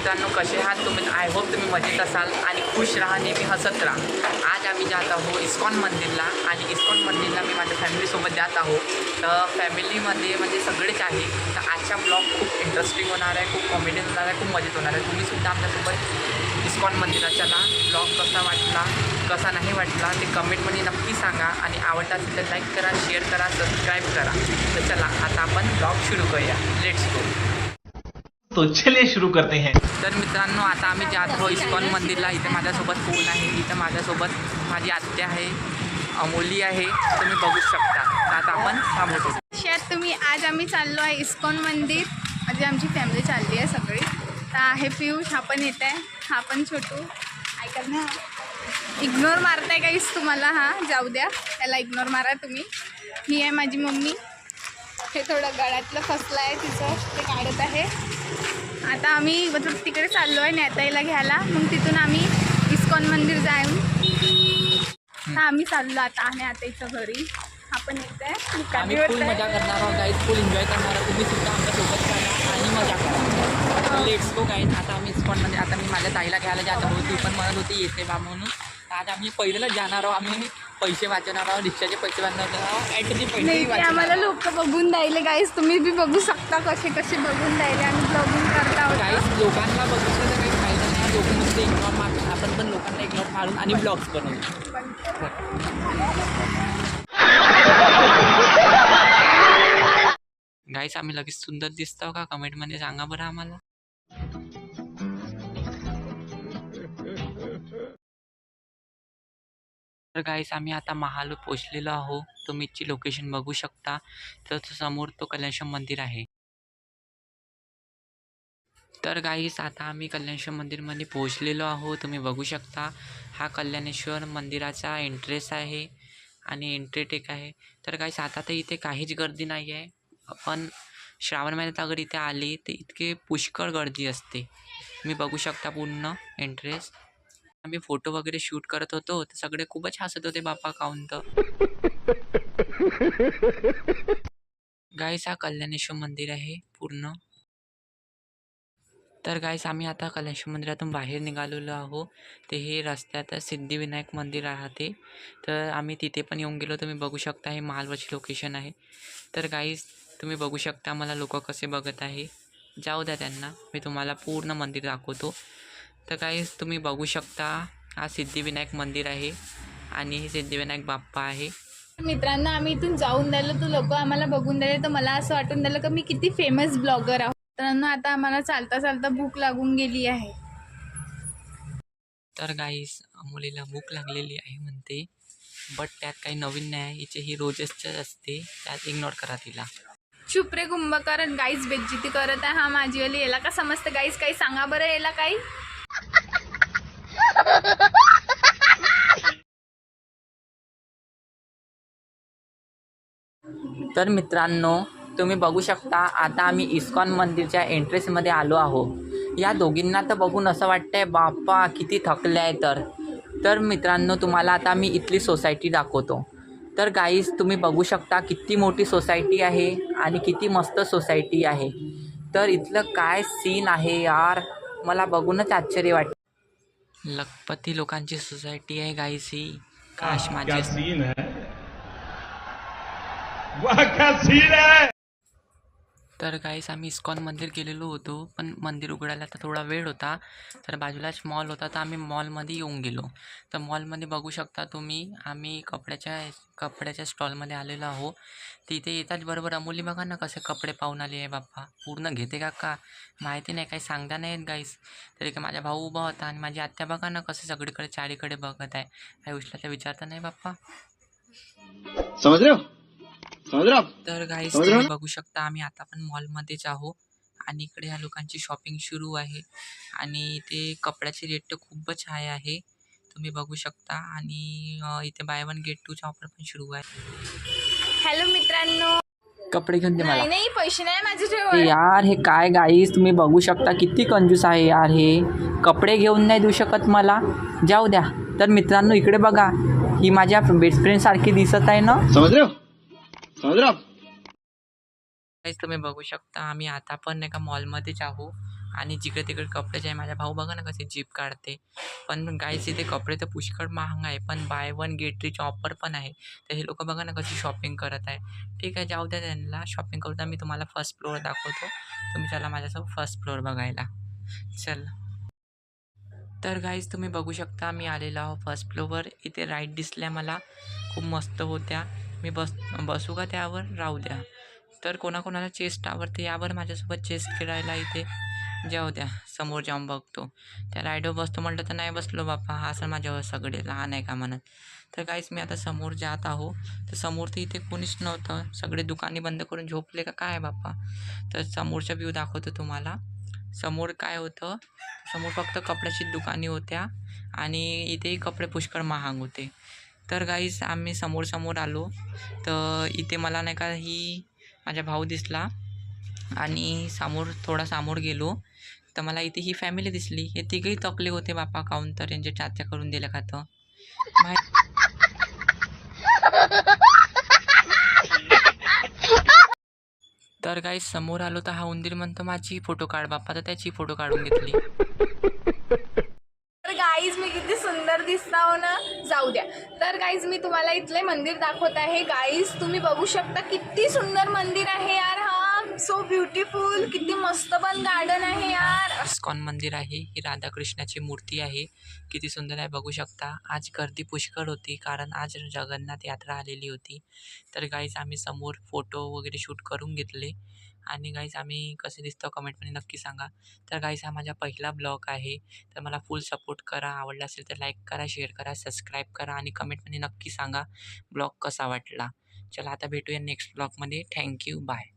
मित्रांनो, कसे आहात तुम्ही? आय होप तुम्ही मजेत असाल आणि खुश राहा, नेहमी हसत राहा. आज आम्ही जात आहोत इस्कॉन मंदिरला आणि इस्कॉन मंदिरला मी माझ्या फॅमिलीसोबत जात आहोत. तर फॅमिलीमध्ये म्हणजे सगळेच आहे. तर आजचा ब्लॉग खूप इंटरेस्टिंग होणार आहे, खूप कॉमेडी होणार आहे, खूप मजेत होणार आहे. तुम्हीसुद्धा आमच्यासोबत इस्कॉन मंदिराच्या ना ब्लॉग कसा वाटला कसा नाही वाटला ते कमेंटमध्ये नक्की सांगा आणि आवडता असेल तर लाईक करा, शेअर करा, सबस्क्राईब करा. तर चला आता आपण ब्लॉग सुरू करूया. Let's go. तो चलिए शुरू करते हैं. तर मित्रांनो, आता आम्ही जात आहोत इस्कॉन मंदिरला. इथे माझ्यासोबत कोण आहे? इथं माझ्यासोबत माझी आत्या आहे, अमोली आहे, तुम्ही बघू शकता. तर आता आपण थांबवतो. शेत तुम्ही आज आम्ही चाललो आहे इस्कॉन मंदिर. म्हणजे आमची फॅमिली चालली आहे सगळी. तर आहे पियुष, हा पण येत आहे, हा पण छोटू. ऐकत ना, इग्नोर मारताय काहीच तुम्हाला. हा जाऊ द्या, त्याला इग्नोर मारा तुम्ही. ही आहे माझी मम्मी. हे थोडं गळ्यातलं फसलं आहे तिचं, ते काढत आहे. आता आम्ही मतलब तिकडे चाललो आहे नेताईला घ्यायला. मग तिथून आम्ही इस्कॉन मंदिर जाऊन आम्ही चाललो आता. आणि आता इथं घरी आपण येत आहे. आम्ही फुल मजा करणार आहोत गाईज, फुल एन्जॉय करणार आहोत. तुम्ही सुद्धा आमच्यासोबत करा आणि मजा करा. Let's go guys. आता आम्ही इस्कॉनमध्ये, आता मी माझ्या ताईला घ्यायला जात आहोत. ती पण म्हणत होती येते बा म्हणून. आज आम्ही पहिलेच जाणार आहोत. आम्ही पैसे वाचवणार आहोत, रिक्षाचे पैसे वाचणार आहोत, ॲटोचे पैसे. आम्हाला लोक बघून द्यायले गाईस, तुम्ही बी बघू शकता कसे कसे बघून द्यायले. आणि ब्लॉगिंग करता आहोत. काहीच लोकांना बघितलं तर काही फायदा नाही. लोक नुसते इग्नोर मारतात. आपण पण लोकांना इग्नोर मारून आणि ब्लॉग्स बनवतो. गाईस, आम्ही लगेच सुंदर दिसतो का? कमेंटमध्ये सांगा बरं आम्हाला. तर गाईस, आम्ही आता महाल पोचलेलो आहोत. तुम्ही इथची लोकेशन बघू शकता. तर समोर तो कल्याणेश्वर मंदिर आहे. तर गाईस, आता आम्ही कल्याणेश्वर मंदिरमध्ये पोहोचलेलो आहोत. तुम्ही बघू शकता. हा कल्याणेश्वर मंदिराचा एंट्रेस आहे आणि एंट्री टेक आहे. तर गाईस, आता तर इथे काहीच गर्दी नाही आहे. पण श्रावण महिन्यात अगर इथे आली तर इतके पुष्कळ गर्दी असते. तुम्ही बघू शकता पूर्ण एंट्रेस. आम्ही फोटो वगैरे शूट करत होतो तर सगळे खूपच हसत होते बापा काऊन तर. गाईस, हा कल्याणेश्वर मंदिर आहे पूर्ण. तर गाईस, आम्ही आता कल्याणेश्वर मंदिरातून बाहेर निघालेलो आहोत. ते हे रस्त्यात सिद्धिविनायक मंदिर राहते. तर आम्ही तिथे पण येऊन गेलो. तुम्ही बघू शकता हे महालवरची लोकेशन आहे. तर गाईस, तुम्ही बघू शकता मला लोक कसे बघत आहे. जाऊ द्या त्यांना, मी तुम्हाला पूर्ण मंदिर दाखवतो. तर गाईस, तुम्ही बघू शकता हा सिद्धिविनायक मंदिर आहे आणि हे सिद्धिविनायक बाप्पा आहे. मित्रांनो, आम्ही इथून जाऊन राहिलो तर लोक आम्हाला बघून राहिले. तर मला असं वाटून राहिलं की मी किती फेमस ब्लॉगर आहोत. मित्रांनो, आता आम्हाला चालता चालता भूक लागून गेली आहे. तर गाईस, मुलीला भूक लागलेली आहे म्हणते, बट त्यात काही नवीन नाही आहे. हिचे ही रोजच असते, त्यात इग्नोर करा तिला. चुप रे कुंभकर्ण. गाईस बेइज्जती करत आहे हा माझीवाली. याला का समजतं गाईस? काही सांगा बरं याला काही. तर मित्रांनो, तुम्ही बघू शकता आता आम्ही इस्कॉन मंदिरच्या एंट्रेसमध्ये आलो आहोत. या दोघींना तर बघून असं वाटतंय बाप्पा किती थकले आहे. तर मित्रांनो, तुम्हाला आता मी इथली सोसायटी दाखवतो. तर गाईस, तुम्ही बघू शकता किती मोठी सोसायटी आहे आणि किती मस्त सोसायटी आहे. तर इथलं काय सीन आहे यार, मला बघूनच आश्चर्य वाटतं. लखपती लोकांची सोसायटी आहे गाईस ही. काश माझी सीन है, वाह क्या सीन है. तर गाईस, आम्ही इस्कॉन मंदिर गेलेलो होतो, पण मंदिर उघडायला तर थोडा वेळ होता. तर बाजूलाच मॉल होता, तर आम्ही मॉलमध्ये येऊन गेलो. तर मॉलमध्ये बघू शकता तुम्ही, आम्ही कपड्याच्या स्टॉलमध्ये आलेलो आहोत. तिथे येतात बरोबर अमोली बघा ना कसे कपडे पाहून आली आहे बाप्पा. पूर्ण घेते का माहिती नाही, काही सांगता नाही येत गाईस. तरी का माझा भाऊ उभा होता आणि माझी आत्या बघा ना कसं सगळीकडे चारीकडे बघत आहे. काही उचलायला विचारता नाही बाप्पा. समझ रहे हो? तर गाईस, तुम्ही बघू शकता आम्ही आता पण मॉलमध्येच आहोत आणि इकडे ह्या लोकांची शॉपिंग सुरू आहे आणि ते कपड्याचे रेट तर खूपच हाय आहे. तुम्ही बघू शकता आणि इथे बाय वन गेट टूचा ऑफर पण सुरू आहे. हॅलो मित्रांनो. कपडे घेऊन दे मला. नाही पैसे नाही माझे ते जवळ. यार हे काय गाईस, तुम्ही बघू शकता किती कंजूस आहे यार हे. कपडे घेऊन नाही देऊ शकत मला, जाऊ द्या. तर मित्रांनो, इकडे बघा, ही माझ्या बेस्ट फ्रेंड सारखी दिसत आहे ना. समझ रहे हो? गाईस, तुम्ही बघू शकता आम्ही आता पण एका मॉलमध्येच आहोत आणि जिकडे तिकडे कपड्याचे आहे. माझा भाऊ बघा ना कसे जीप काढते. पण गाईस इथे कपडे तर पुष्कळ महाग आहे, पण बाय वन गेट थ्रीची ऑफर पण आहे. तर हे लोकं बघा ना कशी शॉपिंग करत आहे. ठीक आहे, जाऊ द्या त्यांना. शॉपिंग करता मी तुम्हाला फर्स्ट फ्लोअर दाखवतो. तुम्ही चला माझ्यासोबत फर्स्ट फ्लोअर बघायला. चल. तर गाईज तुम्ही बघू शकता मी आलेलो आहो फर्स्ट फ्लोअर. इथे राईड दिसल्या मला खूप मस्त होत्या. मी बसू का त्यावर? राहू द्या. तर कोणाकोणाला चेस्ट आवडते यावर माझ्यासोबत चेस्ट खेळायला इथे जाऊ द्या. समोर जाऊन बघतो. त्या राईडवर बसतो म्हटलं तर नाही बसलो बाप्पा. हा सर माझ्यावर सगळे लहान आहे का म्हणत. तर गाईज मी आता समोर जात आहो. तर समोर तर इथे कोणीच नव्हतं. सगळे दुकाने बंद करून झोपले का काय बाप्पा. तर समोरचा व्ह्यू दाखवतो तुम्हाला. समोर काय होतं, समोर फक्त कपड्याची दुकाने होत्या आणि इथेही कपडे पुष्कळ महाग होते. तर गाईज आम्ही समोर आलो. तर इथे मला नाही का माझा भाऊ दिसला आणि थोडा समोर गेलो तर मला इथे ही फॅमिली दिसली. हे तिघही तकले होते बापा काहून तर यांचे चात्या करून दिल्या खातं तर गाईज समोर आलो तर हा उंदीर म्हणतो माझी फोटो काढ बाप्पा. तर त्याची फोटो काढून घेतली. तर गाईज मी किती सुंदर दिसता हो ना. जाऊ द्या. तर गाईज मी तुम्हाला इथले मंदिर दाखवत आहे. गाईज तुम्ही बघू शकता किती सुंदर मंदिर आहे यार. हा सो ब्युटिफुल. किती मस्त पण गार्डन आहे यार. इस्कॉन मंदिर आहे. ही राधाकृष्णाची मूर्ती आहे. किती सुंदर आहे बघू शकता. आज गर्दी पुष्कळ होती कारण आज जगन्नाथ यात्रा आलेली होती. तर गाईज आम्ही समोर फोटो वगैरे शूट करून घेतले आणि गाईज आम्ही कसे दिसतो कमेंटमध्ये नक्की सांगा. तर गाईज हा माझा पहिला ब्लॉग आहे. तर मला फुल सपोर्ट करा. आवडला असेल तर लाईक करा, शेअर करा, सबस्क्राईब करा आणि कमेंटमध्ये नक्की सांगा ब्लॉग कसा वाटला. चला आता भेटूया नेक्स्ट ब्लॉगमध्ये. थँक्यू. बाय.